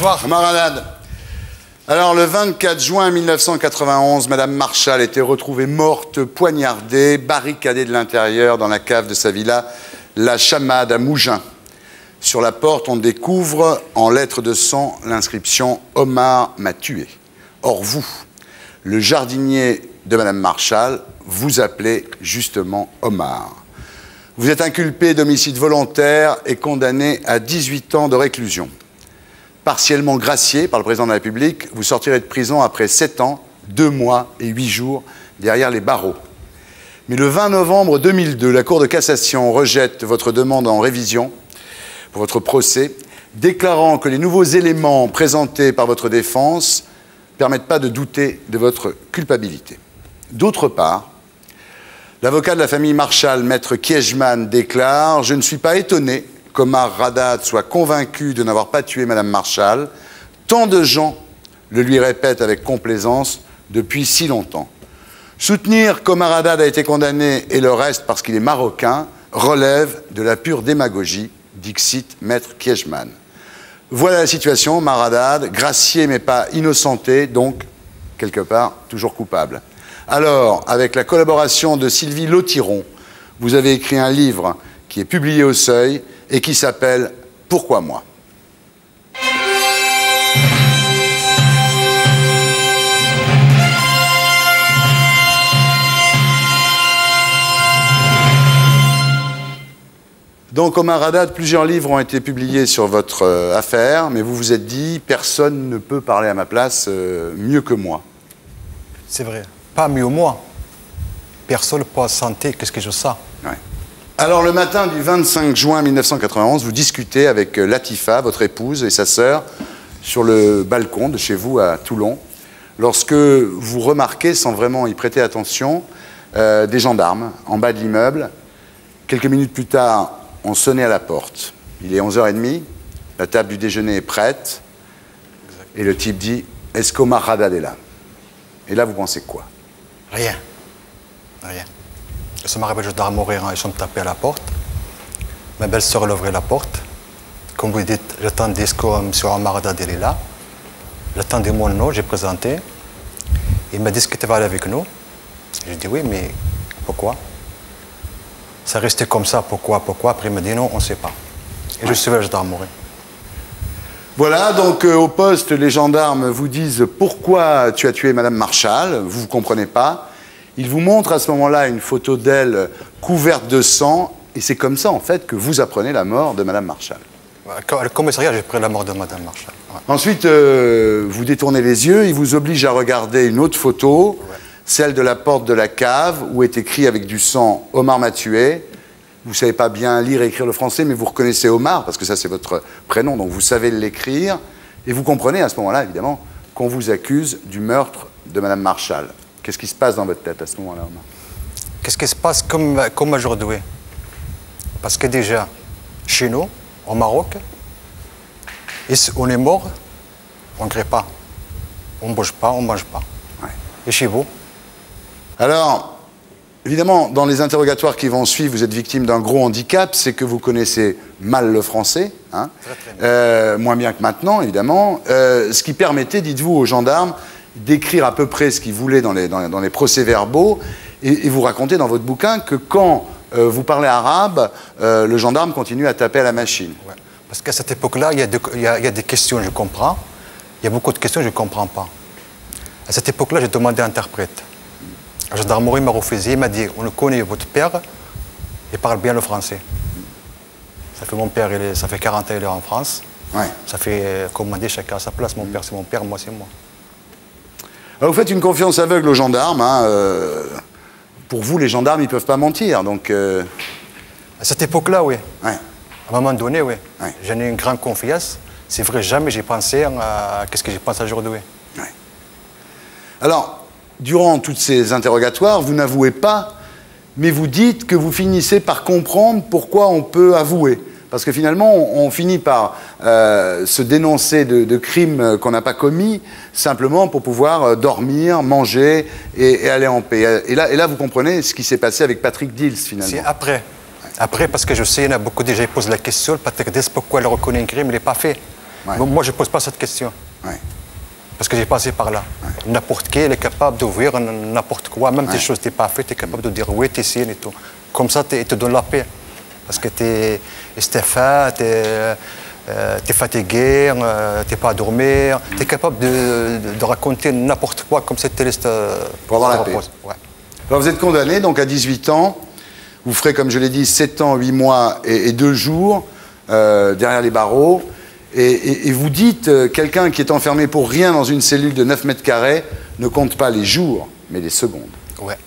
Bonsoir. Omar Haddad. Alors, le 24 juin 1991, Madame Marshall était retrouvée morte, poignardée, barricadée de l'intérieur dans la cave de sa villa, la Chamade à Mougins. Sur la porte, on découvre, en lettres de sang, l'inscription « Omar m'a tué ». Or, vous, le jardinier de Madame Marshall, vous appelez justement Omar. Vous êtes inculpé d'homicide volontaire et condamné à 18 ans de réclusion. Partiellement gracié par le président de la République, vous sortirez de prison après 7 ans, 2 mois et 8 jours derrière les barreaux. Mais le 20 novembre 2002, la Cour de cassation rejette votre demande en révision pour votre procès, déclarant que les nouveaux éléments présentés par votre défense ne permettent pas de douter de votre culpabilité. D'autre part, l'avocat de la famille Marshall, maître Kiejman, déclare « Je ne suis pas étonné qu'Omar Haddad soit convaincu de n'avoir pas tué Madame Marshall. Tant de gens le lui répètent avec complaisance depuis si longtemps. Soutenir qu'Omar Haddad a été condamné et le reste parce qu'il est marocain relève de la pure démagogie, dixit maître Kiejman. Voilà la situation, Omar Haddad, gracié mais pas innocenté, donc quelque part toujours coupable. Alors, avec la collaboration de Sylvie Lotiron, vous avez écrit un livre qui est publié au Seuil et qui s'appelle « Pourquoi moi ?» Donc, Omar Haddad, plusieurs livres ont été publiés sur votre affaire, mais vous vous êtes dit « Personne ne peut parler à ma place mieux que moi ». C'est vrai. Pas mieux moi. Personne ne peut sentir qu'est-ce que je sens. Ouais. Alors, le matin du 25 juin 1991, vous discutez avec Latifa, votre épouse, et sa sœur, sur le balcon de chez vous à Toulon, lorsque vous remarquez, sans vraiment y prêter attention, des gendarmes en bas de l'immeuble. Quelques minutes plus tard, on sonnait à la porte. Il est 11h30, la table du déjeuner est prête, et le type dit « Est-ce qu'Omar Haddad est là ?» Et là, vous pensez quoi? Rien. Rien. Je me rappelle, je dois mourir, ils sont tapés à la porte. Ma belle-sœur ouvrait la porte. Comme vous dites, j'attendais que M. Omar Haddad est là. J'attendais mon nom, j'ai présenté. Il m'a dit ce que tu vas aller avec nous. J'ai dit oui, mais pourquoi? Ça restait comme ça, pourquoi? Après, il m'a dit non, on ne sait pas. Et je suis là, je dois mourir. Voilà, donc au poste, les gendarmes vous disent « Pourquoi tu as tué Madame Marshall ?» Vous ne comprenez pas. Ils vous montrent à ce moment-là une photo d'elle couverte de sang, et c'est comme ça, en fait, que vous apprenez la mort de Madame Marshall. Au commissariat, j'ai pris la mort de Madame Marshall. Ouais. Ensuite, vous détournez les yeux, ils vous obligent à regarder une autre photo, celle de la porte de la cave, où est écrit avec du sang « Omar m'a tué ». Vous ne savez pas bien lire et écrire le français, mais vous reconnaissez Omar, parce que ça, c'est votre prénom, donc vous savez l'écrire. Et vous comprenez à ce moment-là, évidemment, qu'on vous accuse du meurtre de Madame Marshall. Qu'est-ce qui se passe dans votre tête à ce moment-là, Omar? Qu'est-ce qui se passe comme aujourd'hui? Parce que déjà, chez nous, au Maroc, on est mort, on ne crée pas. On ne bouge pas, on ne mange pas. Ouais. Et chez vous? Alors, évidemment, dans les interrogatoires qui vont suivre, vous êtes victime d'un gros handicap, c'est que vous connaissez mal le français, hein, moins bien que maintenant, évidemment, ce qui permettait, dites-vous, aux gendarmes d'écrire à peu près ce qu'ils voulaient dans les procès-verbaux, et vous racontez dans votre bouquin que quand vous parlez arabe, le gendarme continue à taper à la machine. Ouais. Parce qu'à cette époque-là, il y a des questions que je comprends, il y a beaucoup de questions que je ne comprends pas. À cette époque-là, j'ai demandé un interprète. Le gendarmerie m'a refusé, il m'a dit « On connaît votre père, il parle bien le français. » Ça fait mon père, ça fait 40 ans qu'il est en France. Ouais. Ça fait, comme on dit, chacun à sa place. Mon père, c'est mon père, moi, c'est moi. Alors vous faites une confiance aveugle aux gendarmes. Hein, pour vous, les gendarmes, ils ne peuvent pas mentir. Donc, à cette époque-là, oui. Ouais. À un moment donné, oui. Ouais. J'en ai une grande confiance. C'est vrai, jamais j'ai pensé à qu'est-ce que j'ai pensé aujourd'hui. Ouais. Alors, durant tous ces interrogatoires, vous n'avouez pas, mais vous dites que vous finissez par comprendre pourquoi on peut avouer. Parce que finalement, on finit par se dénoncer de crimes qu'on n'a pas commis, simplement pour pouvoir dormir, manger et aller en paix. Et là, vous comprenez ce qui s'est passé avec Patrick Dils, finalement. C'est après. Après, parce que je sais, il y en a beaucoup déjà qui posent la question, Patrick Dils, pourquoi il reconnaît un crime, il n'est pas fait. Ouais. Donc, moi, je ne pose pas cette question. Ouais. Parce que j'ai passé par là. Ouais. N'importe qui est capable d'ouvrir n'importe quoi, même Ouais. des choses que tu n'es pas fait, tu es capable de dire oui, tu es signé et tout. Comme ça, il te donne la paix. Parce que tu es faim, tu es fatigué, tu n'es pas à dormir, tu es capable de raconter n'importe quoi comme cette liste. Pour avoir la paix. Ouais. Alors vous êtes condamné, donc à 18 ans, vous ferez, comme je l'ai dit, 7 ans, 8 mois et 2 jours derrière les barreaux. Et vous dites, quelqu'un qui est enfermé pour rien dans une cellule de 9 mètres carrés ne compte pas les jours, mais les secondes. Ouais.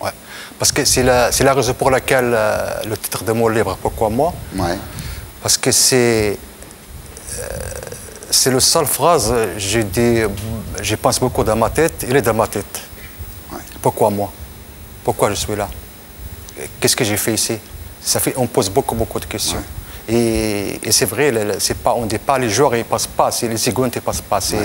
Ouais. Parce que c'est la raison pour laquelle le titre de mon livre, Pourquoi moi? Ouais. Parce que c'est la seule phrase, je pense beaucoup dans ma tête, il est dans ma tête. Ouais. Pourquoi moi? Pourquoi je suis là? Qu'est-ce que j'ai fait ici? On pose beaucoup de questions. Ouais. Et c'est vrai, on ne dit pas les jours, ils ne passent pas, les secondes ne passent pas. C'est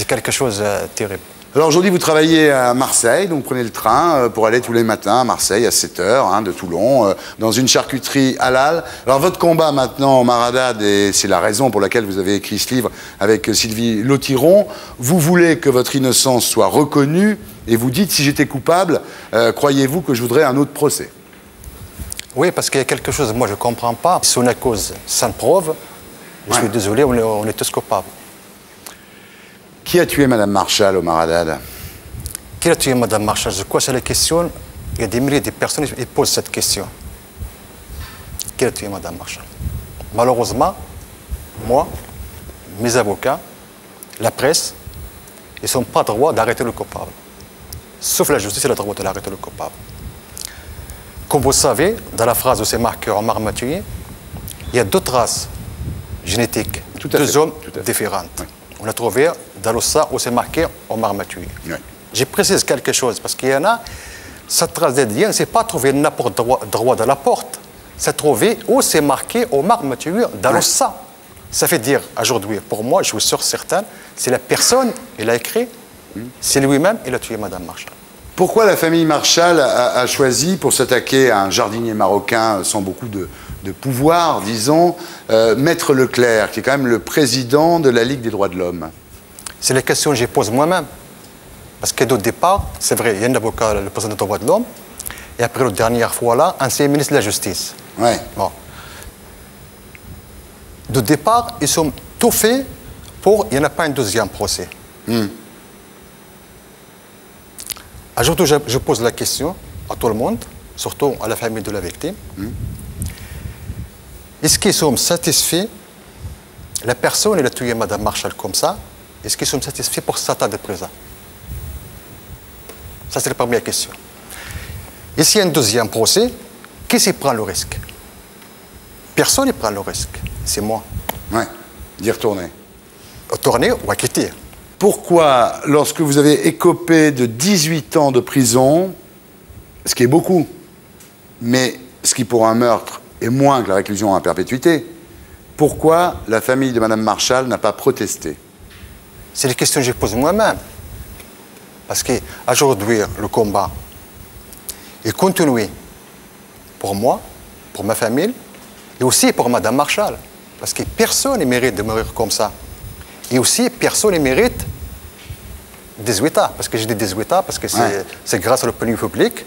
quelque chose de terrible. Alors aujourd'hui, vous travaillez à Marseille, donc prenez le train pour aller tous les matins à Marseille à 7 h de Toulon, dans une charcuterie halal. Alors votre combat maintenant, Omar Haddad, et c'est la raison pour laquelle vous avez écrit ce livre avec Sylvie Lotiron, vous voulez que votre innocence soit reconnue et vous dites, si j'étais coupable, croyez-vous que je voudrais un autre procès? Oui, parce qu'il y a quelque chose que moi je ne comprends pas. Si on a cause sans preuve, je suis désolé, on est tous coupables. Qui a tué Mme Marshall, Omar Haddad? Qui a tué Mme Marshall? Je crois que c'est la question. Il y a des milliers de personnes qui posent cette question. Qui a tué Mme Marshall? Malheureusement, moi, mes avocats, la presse, ils n'ont pas le droit d'arrêter le coupable. Sauf la justice a le droit d'arrêter le coupable. Comme vous savez, dans la phrase où c'est marqué Omar m'a tué, il y a deux traces génétiques, deux hommes différents. Oui. On a trouvé dans l'ossa où c'est marqué Omar m'a tué. Oui. Je précise quelque chose, parce qu'il y en a, cette trace d'ADN, c'est pas trouvé n'importe droit dans la porte. C'est trouvé où c'est marqué Omar m'a tué dans l'ossa. Ça fait dire, aujourd'hui, pour moi, je suis sûr certain, c'est la personne, il a écrit, c'est lui-même, il a tué Mme Marshall. Pourquoi la famille Marshall a choisi, pour s'attaquer à un jardinier marocain sans beaucoup de pouvoir, disons, Maître Leclerc, qui est quand même le président de la Ligue des droits de l'homme? C'est la question que je pose moi-même. Parce que au départ, c'est vrai, il y a un avocat, le président des droits de l'homme, et après, la dernière fois là, ancien ministre de la Justice. Ouais. Bon. De départ, ils sont tout faits pour il n'y en a pas un deuxième procès. Aujourd'hui, je pose la question à tout le monde, surtout à la famille de la victime. Est-ce qu'ils sont satisfaits, la personne, elle a tué Mme Marshall comme ça, est-ce qu'ils sont satisfaits pour 7 ans de prison? Ça, c'est la première question. Et s'il y a un deuxième procès, qui s'y prend le risque? Personne ne prend le risque, c'est moi. Ouais, d'y retourner. Retourner ou à quitter. Pourquoi, lorsque vous avez écopé de 18 ans de prison, ce qui est beaucoup, mais ce qui pour un meurtre est moins que la réclusion à perpétuité, pourquoi la famille de Mme Marshall n'a pas protesté? C'est la question que je pose moi-même. Parce qu'aujourd'hui, le combat est continué pour moi, pour ma famille, et aussi pour Mme Marshall. Parce que personne ne mérite de mourir comme ça. Et aussi, personne ne mérite 18 ans. Parce que j'ai dit 18 ans, parce que c'est grâce à l'opinion publique,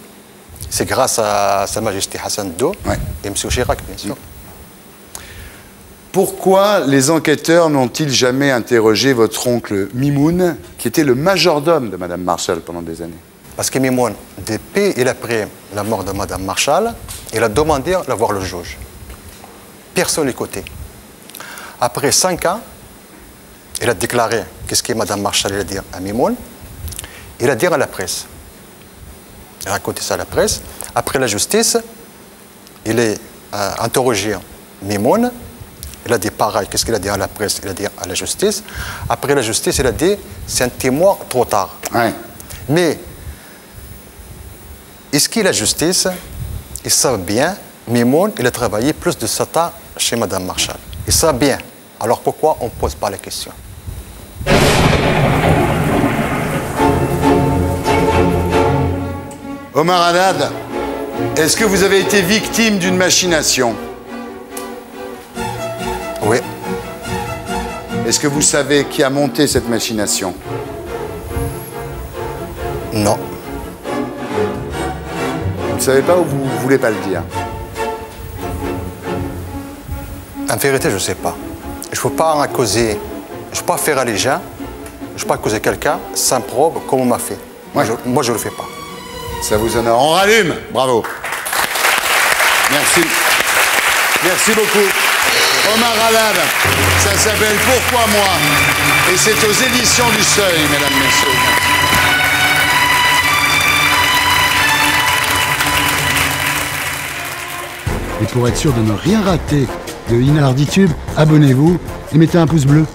c'est grâce à Sa Majesté Hassan II et M. Chirac, bien sûr. Pourquoi les enquêteurs n'ont-ils jamais interrogé votre oncle Mimoun, qui était le majordome de Mme Marshall pendant des années? Parce que Mimoun, depuis et après la mort de Mme Marshall, il a demandé à voir le juge. Personne n'écoutait. Après 5 ans, il a déclaré qu'est-ce que Mme Marshall a dit à Mimoun. Il a dit à la presse. Il a raconté ça à la presse. Après la justice, il a interrogé Mimoun. Il a dit pareil, qu'est-ce qu'il a dit à la presse, il a dit à la justice. Après la justice, il a dit, c'est un témoin trop tard. Ouais. Mais, est-ce que la justice, ils savent bien, Mimoun, il a travaillé plus de 7 ans chez Mme Marshall. Ils savent bien. Alors pourquoi on ne pose pas la question? Omar Haddad, est-ce que vous avez été victime d'une machination? Oui. Est-ce que vous savez qui a monté cette machination? Non. Vous ne savez pas ou vous ne voulez pas le dire? En vérité, je ne sais pas. Je ne peux pas en accuser, je ne peux pas faire à les gens, je ne peux pas accuser quelqu'un sans preuve comme on m'a fait. Ouais. Moi, je ne le fais pas. Ça vous honore. On rallume. Bravo. Merci. Merci beaucoup. Omar Halal, ça s'appelle Pourquoi moi? Et c'est aux éditions du Seuil, mesdames, messieurs. Et pour être sûr de ne rien rater de Inarditube, abonnez-vous et mettez un pouce bleu.